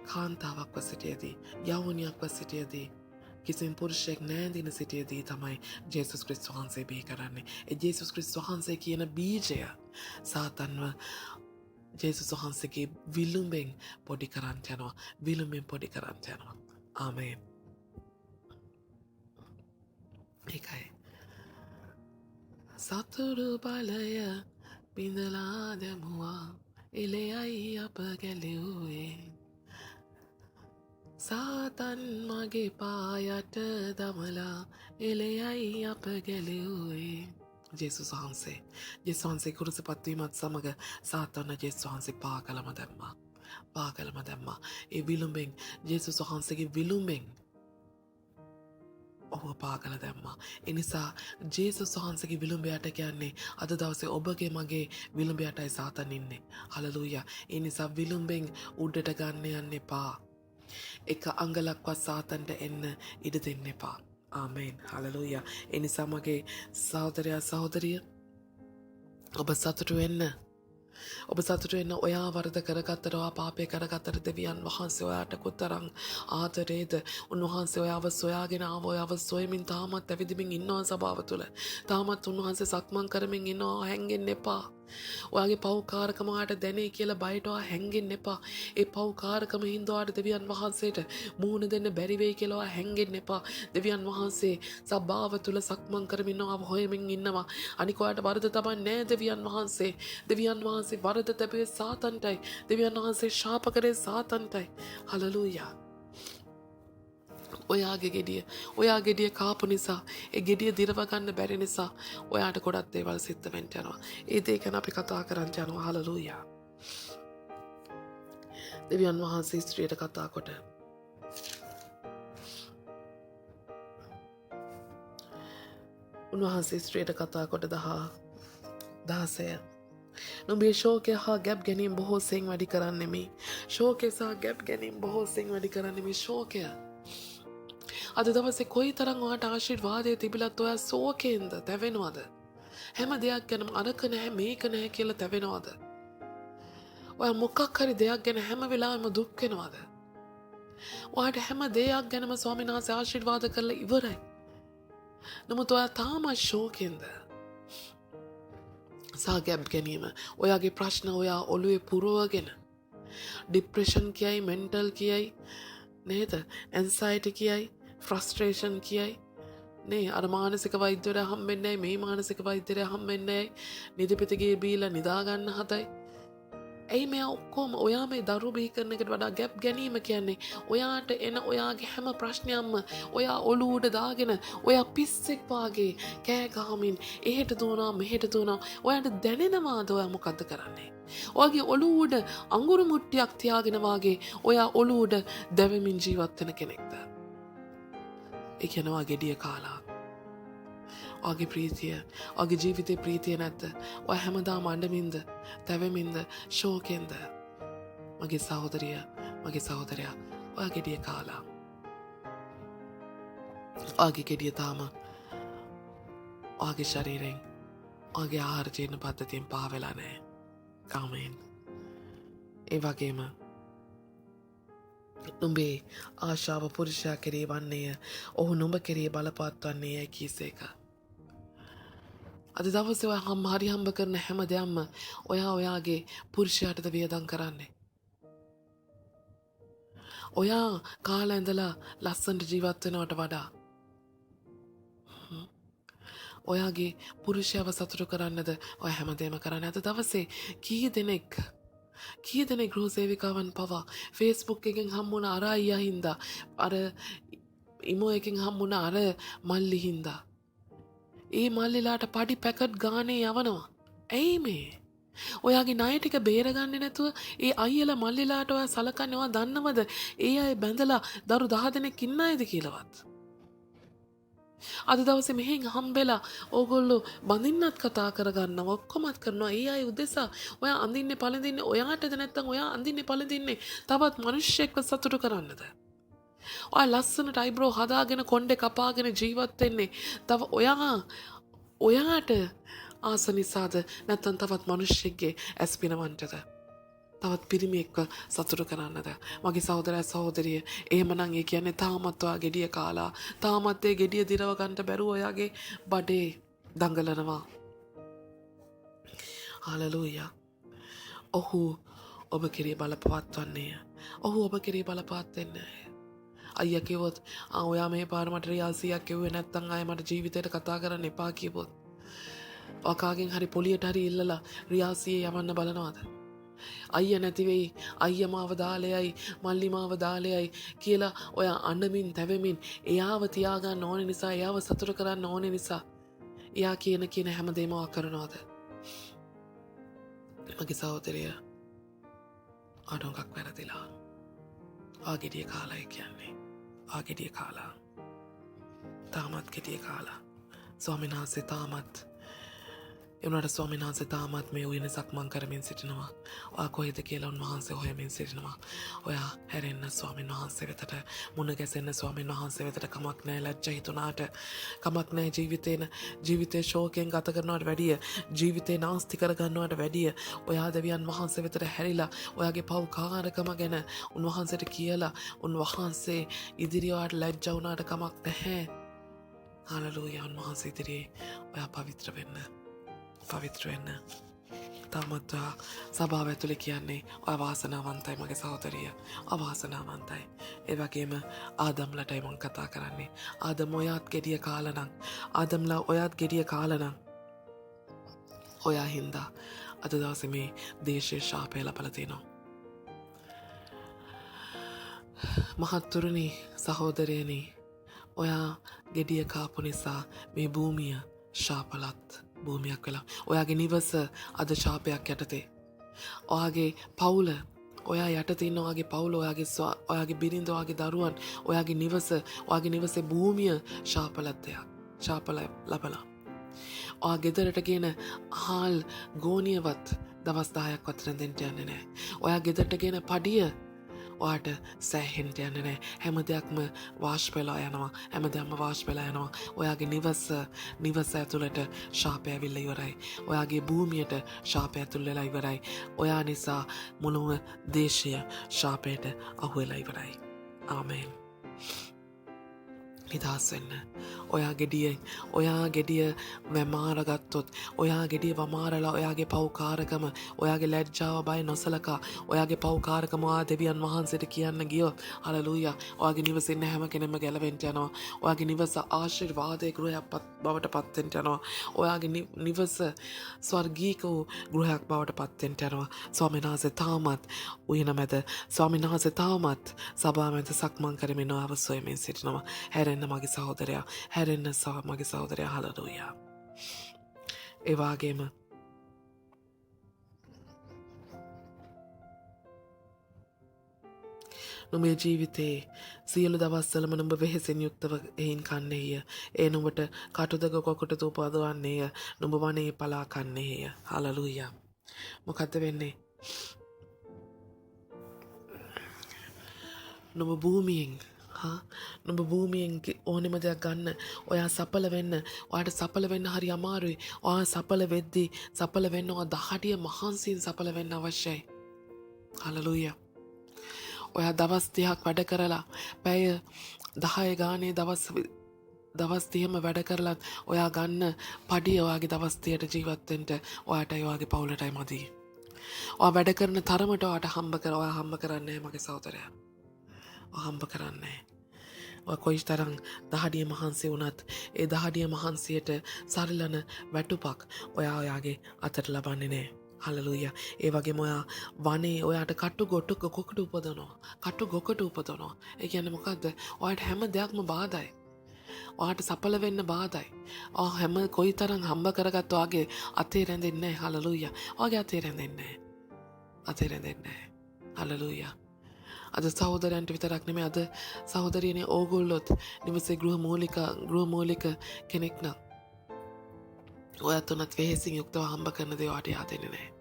කාන්තාවක්ව සිටියේදී, යෞවනියක්ව සිටියේදී, කිසිම පුරුෂයෙක් නෑඳින සිටියේදී තමයි ජේසුස් ක්‍රිස්තුස් වහන්සේ බිහි කරන්නේ. ඒ ජේසුස් ක්‍රිස්තුස් වහන්සේ කියන බීජය සාතන්ව ජේසුස් වහන්සේගේ විලුඹෙන් පොඩි කරන්ට යනවා. විලුඹෙන් පොඩි කරන්ට යනවා. ආමේන්. ඒකයි. සතුරු බලය බිඳලා දැමුවා, එලෙයයි අප ගැලෙව්වේ. සාතන් මගේ පායට දමලා, එලෙයයි අප ගැලෙව්වේ. ජේසුස් වහන්සේ. ජේසුස් වහන්සේ කුරුසපත්වීමත් සමග සාතන් ජේසුස් වහන්සේ පාකලම දැම්මා. පාකලම දැම්මා. ඒ විලුඹෙන්, ජේසුස් වහන්සේගේ විලුඹෙන් ඔහුව පාගල දැම්මා. එනිසා ජේසුස් වහන්සේගේ විලුඹයට කියන්නේ අද දවසේ ඔබගේ මගේ විලුඹයටයි සාතන් ඉන්නේ. හලෙලූයා. ඒ නිසා විලුඹෙන් උඩට ගන්න යන්න එපා. එක අඟලක්වත් සාතන්ට එන්න ඉඩ දෙන්න එපා. ආමේන්. හලෙලූයා. ඒ නිසා මගේ සහෝදරයා සහෝදරිය, ඔබ සතුටු වෙන්න. ඔබ සතුටු වෙන්න. ඔයා වරද කරගත්තට, ඔයා පාපය කරගත්තට දෙවියන් වහන්සේ ඔයාට කොතරම් ආදරේද. උන්වහන්සේ ඔයාව සොයාගෙන ආව, ඔයාව සොයමින් තාමත් ඇවිදිමින් ඉන්නවා සභාව තුළ. තාමත් උන්වහන්සේ සක්මන් කරමින් ඉන්නවා. හැංගෙන්න එපා. ඔයාගේ පව්කාරකම ඔයාට දැනේ කියලා බයට ඔයා හැංගෙන්න එපා. ඒ පව්කාරකම හින්දා ඔයාට දෙවියන් වහන්සේට මුහුණ දෙන්න බැරි වෙයි කියලා ඔයා හැංගෙන්න එපා. දෙවියන් වහන්සේ සභාව තුළ සක්මන් කරමින් ඔයාව හොයමින් ඉන්නවා. අනික ඔයාට වරද තබන්නේ නැහැ දෙවියන් වහන්සේ. දෙවියන් වහන්සේ වරද තැබුවේ සාතන්ටයි. දෙවියන් වහන්සේ ශාප කරේ සාතන්ටයි. හලෙලූයා. ඔයා ගෙඩිය කාපු නිසා, ඒ ගෙඩිය දිරව ගන්න බැරි නිසා ඔයාට ගොඩක් දේවල් සිද්ධ වෙන්න යනවා. ඒ දේ ගැන අපි කතා කරන්න යනවා. හලෙලූයා. දෙවියන් වහන්සේ ස්ත්‍රියට කතා කොට උන්වහන්සේ ස්ත්‍රියට කතා කොට 16 නුඹේ ශෝකය හා ගැබ් ගැනීම බොහෝ සෙයින් වැඩි කරන්නෙමි. ශෝකය සහ ගැබ් ගැනීම බොහෝ සෙයින් වැඩි කරන්නෙමි. ශෝකය අද දවසේ කොයි තරම් ඔයාට ආශිර්වාදය තිබිලත් ඔයා ශෝකයෙන්ද තැවෙනවද? හැම දෙයක් ගැනම අරක නැහැ මේක නැහැ කියලා තැවෙනවද? ඔයා මොකක් හරි දෙයක් ගැන හැම වෙලාවෙම දුක් වෙනවද? ඔයාට හැම දෙයක් ගැනම ස්වාමීන් වහන්සේ ආශිර්වාද කරලා ඉවරයි. නමුත් ඔයා තාම ශෝකයෙන්ද? සා ගැබ් ගැනීම ඔයාගේ ප්‍රශ්න ඔයා ඔළුවේ පුරවගෙන ડિප්‍රෙෂන් කියයි, මෙන්ටල් කියයි නේද, ඇන්සයිටි කියයි, ෆ්‍රස්ට්‍රේෂන් කියයි නේ. අර මානසික වෛද්‍යවරයා හම්බෙන්නේ නැහැ, මේ මානසික වෛද්‍යවරයා හම්බෙන්නේ නැහැ, නිදිපිටගේ බීලා නිදා ගන්න හදයි. ඇයි මෙයා ඔක්කොම ඔයා මේ දරුවෝ බිහි කරන එකට වඩා ගැප් ගැනීම කියන්නේ ඔයාට එන ඔයාගේ හැම ප්‍රශ්නයක්ම ඔයා ඔළුව උඩ දාගෙන ඔයා පිස්සෙක් වාගේ කෑ ගහමින් එහෙට දුවනවා මෙහෙට දුවනවා. ඔයාට දැනෙනවාද ඔයා මොකද්ද කරන්නේ? ඔයාගේ ඔළුව උඩ අඟුරු මුට්ටියක් තියාගෙන වාගේ ඔයා ඔළුව උඩ දැවෙමින් ජීවත් වෙන කෙනෙක්ද? ඒ කියනවා ගෙඩිය කාලා. ඔයාගේ ප්‍රීතිය, ඔයාගේ ජීවිතේ ප්‍රීතිය නැද්ද? ඔයා හැමදාම අඬමින්ද, තැවෙමින්ද, ශෝකෙන්ද? මගේ සහෝදරිය, මගේ සහෝදරයා, ඔයා ගෙඩිය කාලා. ඔයාගේ ගෙඩිය තාම ඔයාගේ ශරීරයෙන්, ඔයාගේ ආහාර ජීර්ණ පද්ධතියෙන් පහ වෙලා නැහැ. ආමේන්. ඒ වගේම නුඹේ ආශාව පුරුෂයා කෙරේ වන්නේය. ඔහු නුඹ කෙරේ බලපාත් වන්නේ යැයි කීසේක. අද දවසේ ඔයා හරි හම්බ කරන හැම දෙයක්ම ඔයා ඔයාගේ පුරුෂයාටද වියදම් කරන්නේ. ඔයා කාලා ඇඳලා ලස්සනට ජීවත් වෙනවට වඩා ඔයාගේ පුරුෂයව සතුටු කරන්නද ඔය හැමදේම කරන්නේ. අද දවසේ කී දෙනෙක් ගෘහ සේවිකාවන් පවා ෆේස්බුක් එකෙන් හම්බුණ අර අයියා හින්දා අර ඉමෝ එකෙන් හම්බුණ අර මල්ලි හින්දා ඒ මල්ලිලාට පඩි පැකට් ගානේ යවනවා. ඇයි මේ? ඔයාගේ ණය ටික බේරගන්නේ නැතුව ඒ අයියලා මල්ලිලාට ඔයා සලකන්නේ ඔයා දන්නවද ඒ අය බැඳලා දරු 10 දෙනෙක් ඉන්න අයද කියලාවත්? අද දවසේ මෙහෙන් හම්බෙලා ඕගොල්ලෝ බඳින්නත් කතා කරගන්නවා ඔක්කොමත් කරනවා. ඒ අය උදෙසා ඔයා අඳින්නේ පළඳින්නේ ඔයාටද නැත්නම් ඔයා අඳින්නේ පළඳින්නේ තවත් මිනිස්සෙක්ව සතුටු කරන්නද? ඔයා ලස්සනට අයිබ්‍රෝ හදාගෙන කොණ්ඩේ කපාගෙන ජීවත් වෙන්නේ තව ඔයාට ආස නිසාද නැත්නම් තවත් මිනිස්සෙක්ගේ ඇස් පිනවන්නටද? තවත් පිරිමියෙක්ව සතුටු කරන්නද? මගේ සහෝදරයා සහෝදරිය එහෙමනම් ඒ කියන්නේ තාමත් ඔයා ගෙඩිය කාලා තාමත් ඒ ගෙඩිය දිරව ගන්නට බැරුව ඔයාගේ බඩේ දඟලනවා. හලෙලූයා. ඔහු ඔබ කෙරේ බලපවත් වන්නේය. ඔහු ඔබ කෙරේ බලපවත් වෙන්නේ. අයියා කිව්වොත් ඔයා මේ පාර මට රියල් 100ක් කිව්වේ නැත්නම් ආයෙ මට ජීවිතේට කතා කරන්න එපා කිව්වොත් ඔකාගෙන් හරි පොලියට හරි ඉල්ලලා රියල් 100 යවන්න බලනවාද? අයියා නැති වෙයි අයියා මාව දාලයයි මල්ලි මාව දාලයයි කියලා ඔයා අඬමින් තැවෙමින් එයාව තියාගන්න ඕන නිසා එයාව සතුට කරන්න ඕන නිසා එයා කියන හැමදේම කරනවද? මගේ සහෝදරිය අඩොංගක් වැරදිලා ආගෙඩිය කාලා කියන්නේ ආගෙඩිය කාලා තාමත් ගෙඩිය කාලා ස්වාමීන් වහන්සේ තාමත් එවනට ස්වාමීන් වහන්සේ තාමත් මේ උයන සක්මන් කරමින් සිටිනවා. ඔයා කොහෙද කියලා උන්වහන්සේ හොයමින් සිටිනවා. ඔයා හැරෙන්න ස්වාමීන් වහන්සේ වෙතට මුණ ගැසෙන්න ස්වාමීන් වහන්සේ වෙතට කමක් නැහැ. ලැජ්ජා හිතුණාට කමක් නැහැ. ජීවිතේ ශෝකයෙන් ගත කරනවට වැඩිය ජීවිතේ නාස්ති කර ගන්නවට වැඩිය ඔයා දෙවියන් වහන්සේ වෙතට හැරිලා ඔයාගේ පව්කාරකම ගැන උන්වහන්සේට කියලා උන්වහන්සේ ඉදිරියට ලැජ්ජා වුණාට කමක් නැහැ. හalleluya. උන්වහන්සේ ඉදිරියේ ඔයා පවිත්‍ර වෙන්න. පවිත්‍ර වෙන්න. තාමත් සභාව ඇතුලේ කියන්නේ ඔය වාසනාවන්තයි මගේ සහෝදරිය. අවාසනාවන්තයි. ඒ වගේම ආදම්ලටයි මම කතා කරන්නේ. ආදම් ඔයාත් ගෙඩිය කාලා නම් ආදම්ලා ඔයාත් ගෙඩිය කාලා නම් ඔයා හින්දා අද දවසේ මේ දේශයේ ශාපය ලබලා තිනවා. මහත්තුරුනි සහෝදරයනි ඔයා ගෙඩිය කාපු නිසා මේ භූමිය ශාපලත් භූමියක් වෙලා ඔයාගේ නිවස අද ශාපයක් යටතේ. ඔයාගේ පවුල ඔයා යටතේ ඉන්න ඔයාගේ පවුල ඔයාගේ බිරිඳ ඔයාගේ දරුවන් ඔයාගේ නිවසේ භූමිය ශාපලත්යක් ශාපල ලබලා. ඔයා ගෙදරට ගෙන හාල් ගෝනියවත් දවස් 10ක් වතර දෙන්න යන්නේ නැහැ. ඔයා ගෙදරට ගෙන පඩිය ඔයාට සෑහෙන්න යන්නේ නැහැ. හැම දෙයක්ම වාෂ් වෙලා යනවා. හැමදේම වාෂ් වෙලා යනවා. ඔයාගේ නිවස ඇතුළට ශාපය ඇවිල්ලා ඉවරයි. ඔයාගේ භූමියට ශාපය ඇතුල් වෙලා ඉවරයි. ඔයා නිසා මුළුම දේශය ශාපයට අහු වෙලා ඉවරයි. ආමේන්. නිදහස් වෙන්න. ඔයා ගෙඩිය වමාරගත්තොත් ඔයා ගෙඩිය වමාරලා ඔයාගේ පව්කාරකම ඔයාගේ ලැජ්ජාව බය නොසලකා ඔයාගේ පව්කාරකම ඔයා දෙවියන් වහන්සේට කියන්න ගියොත් හලෙලූයා ඔයාගේ නිවසේ ඉන්න හැම කෙනෙක්ම ගැලවෙන්න යනවා. ඔයාගේ නිවස ආශිර්වාදයේ ගෘහයක් බවට පත් වෙන්න යනවා. ඔයාගේ නිවස ස්වර්ගීක වූ ගෘහයක් බවට පත් වෙන්න යනවා. ස්වාමීන් වහන්සේ තාමත් උයන මැද ස්වාමීන් වහන්සේ තාමත් සභාව මැද සක්මන් කරමින් ඔයාව සොයමින් සිටිනවා. හැරෙන්න මගේ සහෝදරයා හැරෙන්න මගේ සහෝදරයා හලෙලූයා. ඒ වගේම නුඹේ ජීවිතේ සියලු දවස්වලම නුඹ වෙහෙසෙන් යුක්තව එයින් කන්නේය. ඒ නුඹට කටුදක කොකට උපදවන්නේය. නුඹ වනේ පලා කන්නේය. හලෙලූයා. මොකද්ද වෙන්නේ? නුඹ භූමියෙන් ඕනෙම දෙයක් ගන්න ඔයා සඵල වෙන්න ඔයාට සඵල වෙන්න හරි අමාරුයි. ඔයා සඵල වෙද්දී සඵල වෙන්න ඔයා දහඩිය මහන්සියෙන් සඵල වෙන්න අවශ්‍යයි. හලෙලූයා. ඔයා දවස් 30ක් වැඩ කරලා පැය 10 ගානේ දවස් 30ම වැඩ කරලත් ඔයා ගන්න පඩිය ඔයාගේ දවස් 30ට ජීවත් වෙන්න ඔයාටයි ඔයාගේ පවුලටයි මදි. ඔයා වැඩ කරන තරමට ඔයාට ඔයා හම්බ කරන්නේ මගේ සහෝදරයා. ඔයා හම්බ කරන්නේ. ඔයා කොයිතරම් දහඩිය මහන්සි වුණත් ඒ දහඩිය මහන්සියට සරිලන වැටුපක් ඔයාගේ අතට ලබන්නේ නෑ. හලලුයා. ඒ වගේම ඔයා වනේ ඔයාට කටු ගොකට උපදනවා. කටු ගොකට උපදනවා. ඒ කියන්නේ මොකද්ද? ඔයාට හැම දෙයක්ම බාධායි. ඔයාට සඵල වෙන්න බාධායි. හැම කොයිතරම් හම්බ කරගත්ත ඔයාගේ අතේ රැඳෙන්නේ නැහැ. හලලුයා. ඔයාගේ අතේ රැඳෙන්නේ නැහැ. අතේ රැඳෙන්නේ නැහැ. හලලුයා. අද සහෝදරයන්ට විතරක් නෙමෙයි අද සහෝදරියනේ ඕගොල්ලොත් නිවසේ ගෘහමූලික කෙනෙක් නම් ඔයත් උනත් වෙහෙසින් යුක්තව හම්බ කරන දේ ඔයාට yaadෙන්නේ නැහැ.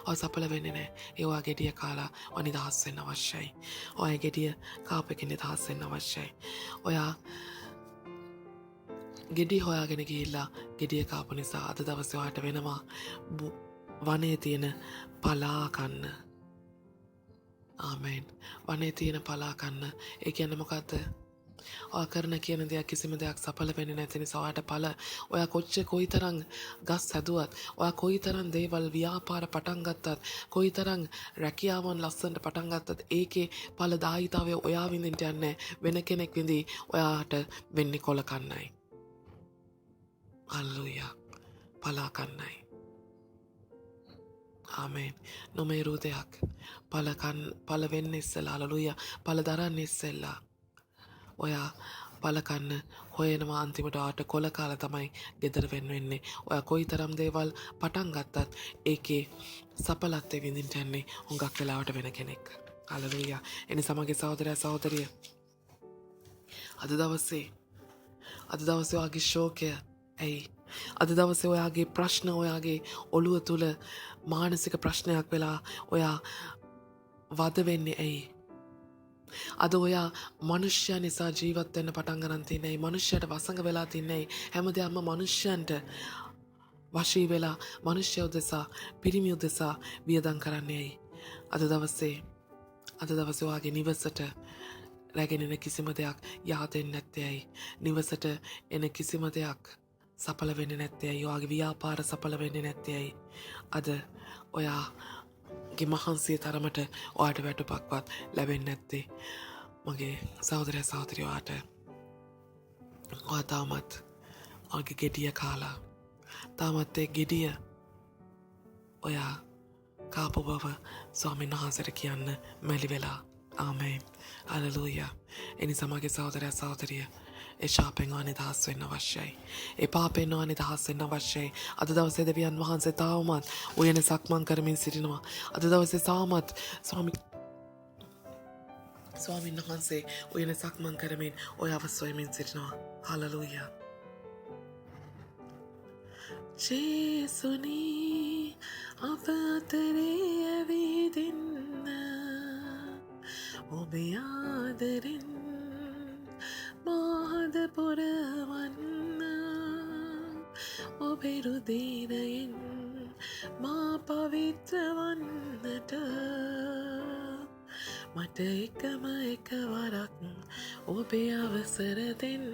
ඔය සඵල වෙන්නේ නැහැ. ඒ ඔයා ගෙඩිය කාලා නිදහස් වෙන්න අවශ්‍යයි. ඔය ගෙඩිය කාපෙකින් නිදහස් වෙන්න අවශ්‍යයි. ඔයා ගෙඩි හොයාගෙන ගිහිල්ලා ගෙඩිය කාපු නිසා අද දවසේ ඔයාට වෙනවා වනේ තියෙන පලා කන්න. ආමෙන්. වනේ තියෙන පලා කන්න. ඒ කියන්නේ මොකද්ද? ඔයා කරන කියන දෙයක් කිසිම දෙයක් සඵල වෙන්නේ නැති නිසා ඔයා කොයිතරම් ගස් හැදුවත්, ඔයා කොයිතරම් දේවල් ව්‍යාපාර පටන් ගත්තත්, කොයිතරම් රැකියාවන් ලස්සනට පටන් ගත්තත් ඒකේ ඵලදායීතාවය ඔයා විඳින්න යන්නේ වෙන කෙනෙක් විඳි ඔයාට වෙන්නේ කොල කන්නයි. හල්ලුයා. පලා කන්නයි. ආමෙන්. නොමේරු දෙයක්. පල වෙන්න ඉස්සෙල්ලා හලලුයා. පල දරන්න ඉස්සෙල්ලා ඔයා පලකන්න හොයනවා අන්තිමට ආට කොල කාලා තමයි ගෙදර වෙන්නේ. ඔයා කොයිතරම් දේවල් පටන් ගත්තත් ඒකේ සඵලත්වය විඳින්න යන්නේ හුඟක් වෙලාවට වෙන කෙනෙක්. හලලුයා. එනිසා මගේ සහෝදරයා සහෝදරිය අද දවසේ ඔයාගේ ශෝකය ඇයි? අද දවසේ ඔයාගේ ප්‍රශ්න ඔයාගේ ඔළුව තුල මානසික ප්‍රශ්නයක් වෙලා ඔයා වද වෙන්නේ ඇයි? අද ඔයා මනුෂ්‍ය නිසා ජීවත් වෙන්න පටන් ගන්න තියෙන්නේ. මනුෂ්‍යයට වසඟ වෙලා තින්නේ. හැමදේම මනුෂ්‍යයන්ට වශී වෙලා මනුෂ්‍ය උදෙසා පිරිමි උදෙසා වියදම් කරන්නේ. අද දවසේ ඔයාගේ නිවසට රැගෙන එන කිසිම දෙයක් yaadෙන්නේ නැත්තේ ඇයි? නිවසට එන කිසිම දෙයක් සඵල වෙන්නේ නැත්තේ ඇයි? ඔයාගේ ව්‍යාපාර සඵල වෙන්නේ නැත්තේ ඇයි? අද ඔයාගේ මහන්සිය තරමට ඔයාට වැටුපක්වත් ලැබෙන්නේ නැත්තේ මගේ සහෝදරයා සහෝදරිය ඔයා තාමත් ඔයාගේ ගෙඩිය කාලා තාමත් ඒ ගෙඩිය ඔයා කාපු බව ස්වාමීන් වහන්සේට කියන්න මැලි වෙලා. ආමේන්. හලෙලූයා. එනිසා මගේ සහෝදරයා සහෝදරිය ඒ ශාපෙන් නිදහස් වෙන්න අවශ්‍යයි. ඒ පාපෙන් නිදහස් වෙන්න අවශ්‍යයි. අද දවසේ දෙවියන් වහන්සේ තාමත් උයනේ සක්මන් කරමින් සිටිනවා. අද දවසේ තාමත් ස්වාමීන් වහන්සේ උයනේ සක්මන් කරමින් ඔයව සොයමින් සිටිනවා. හලෙලූයා. ජේසුනි අප අතරේ ඇවිදින්න ඔබේ ආදරෙන් මාහද පොරවන්න ඔබේ රුධිරයෙන් මා පවිත්‍රවන්නට මට එකම එකවරක් ඔබේ අවසර දෙන්න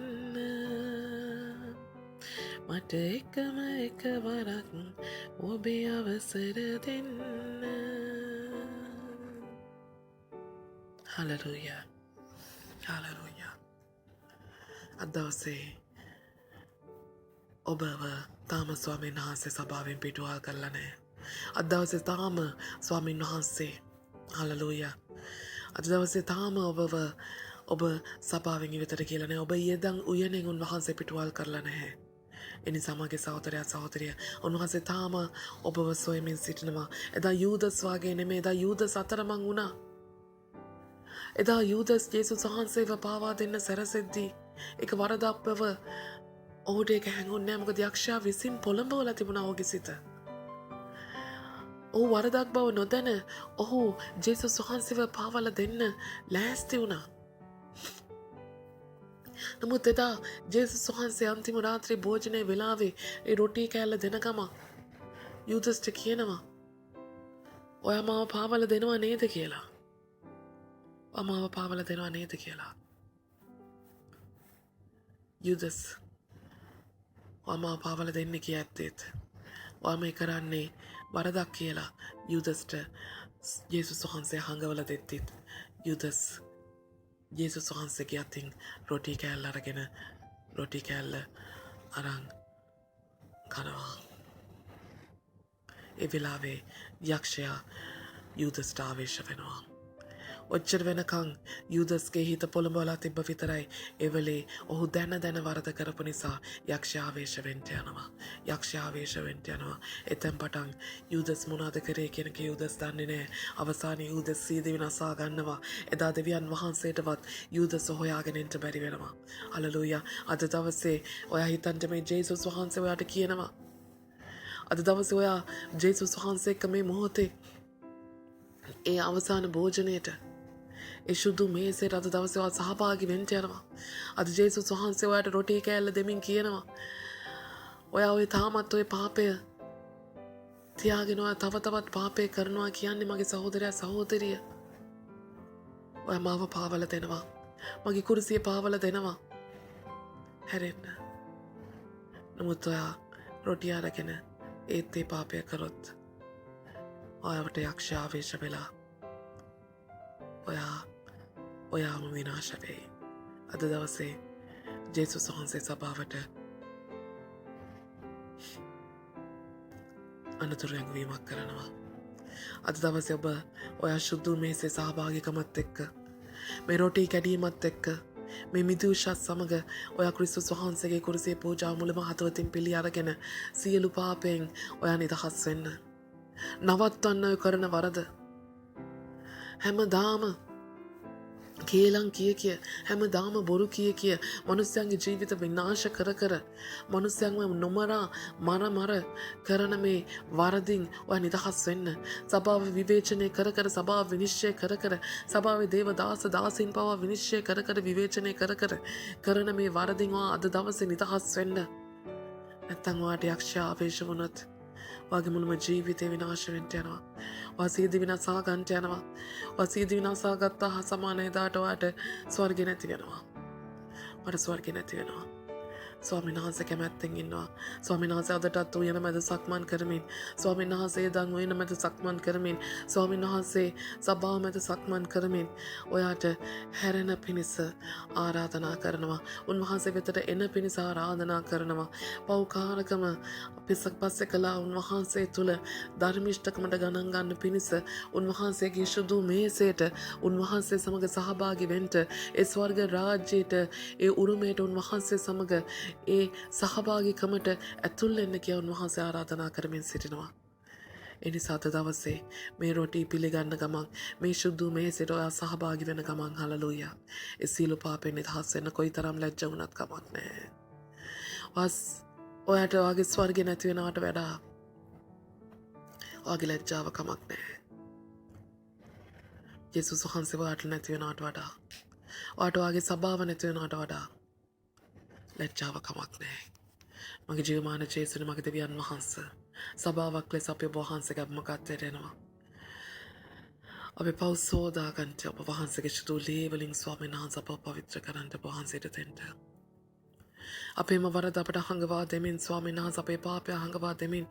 මට එකම එකවරක් ඔබේ අවසර දෙන්න. හලෙලූයා. හලෙලූයා. අද දවසේ ඔබව තාම ස්වාමීන් වහන්සේ සභාවෙන් පිටුවහල් කරලා නැහැ. අද දවසේ තාම ස්වාමීන් වහන්සේ හලෙලූයා. අද දවසේ තාම ඔබ සභාවෙන් ඉවතට කියලා නැහැ. ඔබ ඊයේදන් උයනෙන් උන්වහන්සේ පිටුවහල් කරලා නැහැ. එනිසා මගේ සහෝදරයා සහෝදරිය උන්වහන්සේ තාම ඔබව සොයමින් සිටිනවා. එදා යූදස් වගේ නෙමෙයි. එදා යූදස් අතරමං වුණා. එදා යූදස් යේසුස් වහන්සේව පාවා දෙන්න සැරසෙද්දී ඒක වරදක් බව ඔහුට ඒක හැඟුන්නේ නැහැ. මොකද යක්ෂයා විසින් පොළඹවලා තිබුණා ඔහුගේ සිත. ඔහු වරදක් බව නොදැන ඔහු යේසුස් වහන්සේව පාවලා දෙන්න ලෑස්ති වුණා. නමුත් එදා ජේසුස් වහන්සේ අන්තිම රාත්‍රී භෝජනයේ වෙලාවේ ඒ රොටි කෑල්ල දෙන ගම යූදස්ට කියනවා ඔයා මාව පාවල දෙනවා නේද කියලා. අමාව පාවල දෙනවා නේද කියලා. යුදස් අමාව පාවල දෙන්න කිය ඇත්තේත්. ඔයා මේ කරන්නේ වරදක් කියලා යුදස්ට යේසුස් වහන්සේ හඟවල දෙත්තිත්. යුදස් යේසුස් වහන්සේගේ අතින් රොටි කෑල්ල අරගෙන රොටි කෑල්ල අරන් කනවා. ඒ වෙලාවේ යක්ෂයා යුදස්ට ආවේශ වෙනවා. ඔච්චර වෙනකං යුදස්ගේ හිත පොළඹවලා තිබ්බ විතරයි. ඒ වෙලේ ඔහු දැන වරද කරපු නිසා යක්ෂයා ආවේශ වෙන්න යනවා. යක්ෂයා ආවේශ වෙන්න යනවා. එතෙන් පටන් යුදස් මොනවද කරේ කියන එක යුදස් දන්නේ නැහැ. අවසානයේ යුදස් සීදී විනාසා ගන්නවා. එදා දෙවියන් වහන්සේටවත් යුදස් හොයාගෙන ඉන්න බැරි වෙනවා. හලෙලූයා. අද දවසේ ඔයා හිතන්න මේ ජේසුස් වහන්සේ ඔයාට කියනවා. අද දවසේ ඔයා ජේසුස් වහන්සේ එක්ක මේ මොහොතේ ඒ අවසාන භෝජනයේට ඒ සුදු මේසෙට අද දවසේ ඔයා සහභාගී වෙන්න යනවා. අද ජේසුස් වහන්සේ ඔයාට රොටි කෑල්ල දෙමින් කියනවා. ඔයා ඔය තාමත් ඔය පාපය තියාගෙන ඔයා තව තවත් පාපය කරනවා කියන්නේ මගේ සහෝදරයා සහෝදරිය. ඔයා මාව පාවල දෙනවා. මගේ කුරුසිය පාවල දෙනවා. හැරෙන්න. නමුත් ඔයා රොටි අරගෙන ඒත් ඒ පාපය කරොත් ඔයාට යක්ෂයා ආවේශ වෙලා ඔයාම විනාශ වෙයි. අද දවසේ ජේසුස් වහන්සේ සභාවට අනතුරු ඇඟවීමක් කරනවා. අද දවසේ ඔබ ඔයා සුදු මේසේ සහභාගීකමත් එක්ක මේ රොටි කැඩීමත් එක්ක මේ මිදුෂත් සමග ඔයා ක්‍රිස්තුස් වහන්සේගේ කුරුසියේ පූජා මුලම හදවතින් පිළි අරගෙන සියලු පාපයෙන් ඔයා නිදහස් වෙන්න. නවත්වන්න ඔය කරන වරද හැමදාම කේලම් කිය හැමදාම බොරු කිය මනුස්සයන්ගේ ජීවිත විනාශ කර මනුස්සයන්ව නොමරා මර කරන මේ වරදින් ඔයා නිදහස් වෙන්න. සභාව විවේචනය කර සභාව විනිශ්චය කර සභාවේ දේව දාසින් පවා විනිශ්චය කර විවේචනය කරන මේ වරදින් ඔයා අද දවසේ නිදහස් වෙන්න. නැත්තම් ඔයාට යක්ෂයා ආවේශ වුණොත් ඔයාගේ මුළුම ජීවිතේ විනාශ වෙන්න යනවා. ඔයා සීදී විනාසා ගන්න යනවා. ඔයා සීදී විනාසා ගත්තා හා සමාන එදාට ඔයාට ස්වර්ගය නැති වෙනවා. ඔයාට ස්වර්ගය නැති වෙනවා. ස්වාමීන් වහන්සේ කැමැත්තෙන් ඉන්නවා. ස්වාමීන් වහන්සේ අදටත් උයන මැද සක්මන් කරමින්, ස්වාමීන් වහන්සේ දන් උයන මැද සක්මන් කරමින්, ස්වාමීන් වහන්සේ සභාව මැද සක්මන් කරමින් ඔයාට හැරෙන පිණිස ආරාධනා කරනවා. උන්වහන්සේ වෙතට එන පිණිස ආරාධනා කරනවා. පෞකාරකම පස්සේ කළා උන්වහන්සේ තුල ධර්මිෂ්ඨකමට ගණන් ගන්න පිණිස උන්වහන්සේගේ සුදු මේසයට උන්වහන්සේ සමග සහභාගී වෙන්න, ඒ ස්වර්ග රාජ්‍යයට, ඒ උරුමයට උන්වහන්සේ සමග ඒ සහභාගිකමට ඇතුල් වෙන්න කියා උන්වහන්සේ ආරාධනා කරමින් සිටිනවා. එනිසා අද දවසේ මේ රොටි පිළිගන්න ගමන් මේ සුදු මේසෙට ඔයා සහභාගී වෙන ගමන් හලලූයා. ඒ සියලු පාපෙන් නිදහස් වෙන්න කොයිතරම් ලැජ්ජ වුණත් කමක් නැහැ. ඔයාට ඔයාගේ ස්වර්ගය නැති වෙනවට වඩා ඔයාගේ ලැජ්ජාව කමක් නැහැ. යේසුස් වහන්සේ ඔයාට නැති වෙනවට වඩා ඔයාට ඔයාගේ සභාව නැති වෙනවට වඩා ලැජ්ජාව කමක් නැහැ. මගේ ජීවමාන ජේසුනේ මගේ දෙවියන් වහන්සේ සභාවක් ලෙස අපේ ඔබ වහන්සේගේ අභිමුඛත්වයට එනවා. අපේ පව් සෝදා ගන්නට ඔබ වහන්සේගේ සුදු ලේ වලින් ස්වාමීන් වහන්සේ අපව පවිත්‍ර කරන්න ඔබ වහන්සේට දෙන්න. අපේම වරද අපට හංගවා දෙමින් ස්වාමීන් වහන්සේ අපේ පාපය හංගවා දෙමින්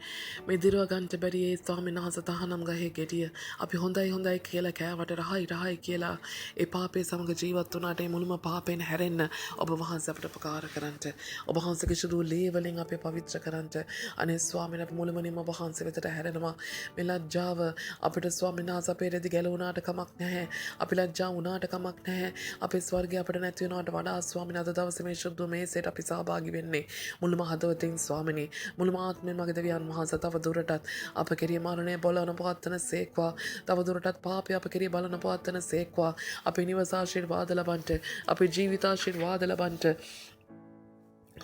මේ දිරව ගන්නට බැරි ඒ ස්වාමීන් වහන්සේ තහනම් ගහේ ගෙඩිය අපි හොඳයි කියලා කෑවට රහයි කියලා ඒ පාපේ සමග ජීවත් වුණාට ඒ මුළුම පාපෙන් හැරෙන්න ඔබ වහන්සේ අපට උපකාර කරන්නට ඔබ වහන්සේගේ සුදු ලේ වලින් අපේ පවිත්‍ර කරන්නට අනේ ස්වාමීන් අපි මුළුමනින්ම ඔබ වහන්සේ වෙතට හැරෙනවා. මේ ලැජ්ජාව අපිට ස්වාමීන් වහන්සේ අපේ රෙදි ගැලවුණාට කමක් නැහැ. අපි ලැජ්ජා වුණාට කමක් නැහැ. අපේ ස්වර්ගය අපිට නැති වෙනවට වඩා ස්වාමීන් අද දවසේ මේ සුදු මේසෙට අපි සහභාගී වෙන්නේ මුළුම හදවතින් ස්වාමිනී මුළුම ආත්මයෙන් මගේ දෙවියන් වහන්සේ තව දුරටත් අප කෙරෙහි මරණය බලන පවත්තන සේක්වා තව දුරටත් පාපය අප කෙරෙහි බලන පවත්තන සේක්වා අපේ නිවස ආශිර්වාද ලබන්ට අපේ ජීවිත ආශිර්වාද ලබන්ට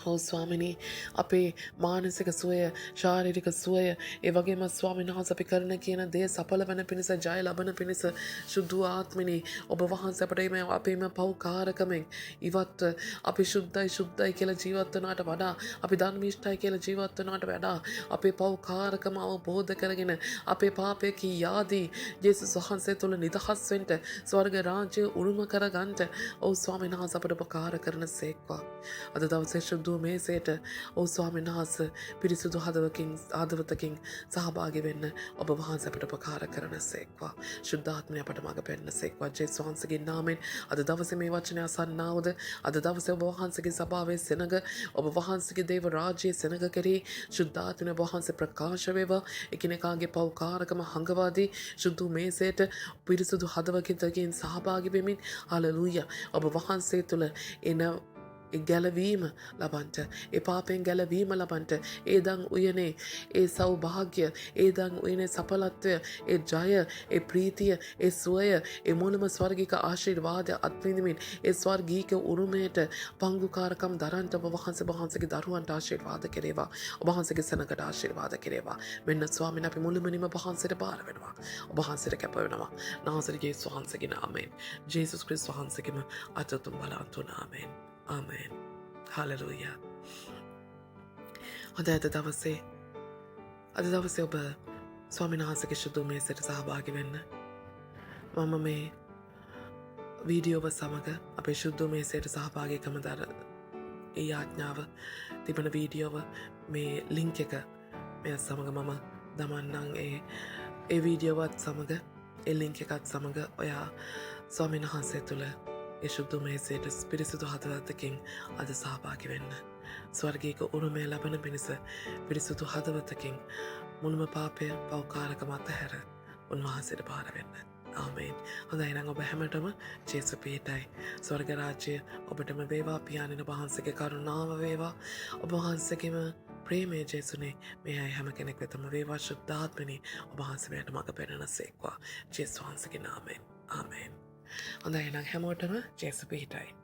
හෝ ස්වාමිනී අපේ මානසික සුවය ශාරීරික සුවය ඒ වගේම ස්වාමීන් වහන්සේ අපි කරන කියන දේ සඵල වන පිණිස ජය ලබන පිණිස සුදු ආත්මිනී ඔබ වහන්සේ අපට මේ අපේම පෞකාරකමෙන් ඉවත් අපි ශුද්ධයි කියලා ජීවත් වනාට වඩා අපි ධර්මිෂ්ඨයි කියලා ජීවත් වනාට වඩා අපේ පෞකාරකම අවබෝධ කරගෙන අපේ පාපය කියාදී යේසුස් වහන්සේ තුළ නිදහස් වෙන්න ස්වර්ග රාජ්‍ය උරුම කරගන්න ඔව් ස්වාමීන් වහන්සේ අපට උපකාර කරන සේක්වා අද දවසේ සුදු මේසයට ඔව් ස්වාමීන් වහන්සේ පිරිසුදු හදවතකින් සහභාගී වෙන්න ඔබ වහන්සේ අපට උපකාර කරන සේක්වා ශුද්ධාත්මය අපට මඟ පෙන්න සේක්වා ජේසුස් වහන්සේගේ නාමයෙන් අද දවසේ මේ වචනය අසන්නාවද අද දවසේ ඔබ වහන්සේගේ සභාවේ සෙනඟ ඔබ වහන්සේගේ දේව රාජ්‍යයේ සෙනඟ කෙරෙහි ශුද්ධාත්මය ඔබ වහන්සේ ප්‍රකාශ වේවා එකිනෙකාගේ පෞකාරකම හංගවාදී සුදු මේසයට පිරිසුදු හදවතකින් සහභාගී වෙමින් හලෙලූයා ඔබ වහන්සේ තුළ එන ගැලවීම ලබන්ට ඒ පාපෙන් ගැලවීම ලබන්ට ඒදං උයනේ ඒ සෞභාග්‍ය ඒදං උයනේ සඵලත්වය ඒ ජය ඒ ප්‍රීතිය ඒ සුවය ඒ මොනම ස්වර්ගික ආශිර්වාදය අත්විඳිමින් ඒ ස්වර්ගීක උරුමයට පංගුකාරකම් දරන්ට ඔබ වහන්සේගේ දරුවන්ට ආශිර්වාද කෙරේවා ඔබ වහන්සේගේ සෙනඟට ආශිර්වාද කෙරේවා මෙන්න ස්වාමීන් අපි මුළුමනින්ම ඔබ වහන්සේට බාර වෙනවා ඔබ වහන්සේට කැප වෙනවා නාසරේ යේසුස් වහන්සේගේ නාමයෙන් ජේසුස් ක්‍රිස්තුස් වහන්සේගේම අතුතුම් බලවත් නාමයෙන් Amen. Hallelujah. අද දවසේ ඔබ ස්වාමීන් වහන්සේගේ සුදු මේසයට සහභාගී වෙන්න. මම මේ වීඩියෝව සමග අපේ සුදු මේසයට සහභාගීකම දර ඒ ආඥාව තිබෙන වීඩියෝව මේ ලින්ක් එක මේ සමග මම දමන්නම් ඒ වීඩියෝවත් සමග ඒ ලින්ක් එකත් සමග ඔයා ස්වාමීන් වහන්සේ තුළ සුදු මේසයට පිරිසුදු හදවතකින් අද සහභාගී වෙන්න. ස්වර්ගීක උරුමය ලබන පිණිස පිරිසුදු හදවතකින් මුළුම පාපය පෞකාරකම අතහැර උන්වහන්සේට බාර වෙන්න. ආමේන්. හොඳයි නම් ඔබ හැමතෙම ජේසුස් පිහිටයි. ස්වර්ග රාජ්‍ය ඔබටම වේවා. පියාණන් වහන්සේගේ කරුණාව වේවා. ඔබ වහන්සේගේම ප්‍රේමය ජේසුනේ මේ අය හැම කෙනෙක් වෙතම වේවා. ශුද්ධාත්මනි ඔබ වහන්සේට මඟ පෙන්වනසේක්වා. ජේසුස් වහන්සේගේ නාමයෙන්. ආමේන්. හොඳයි නම් හැමෝටම ජේසුස් පිහිටයි.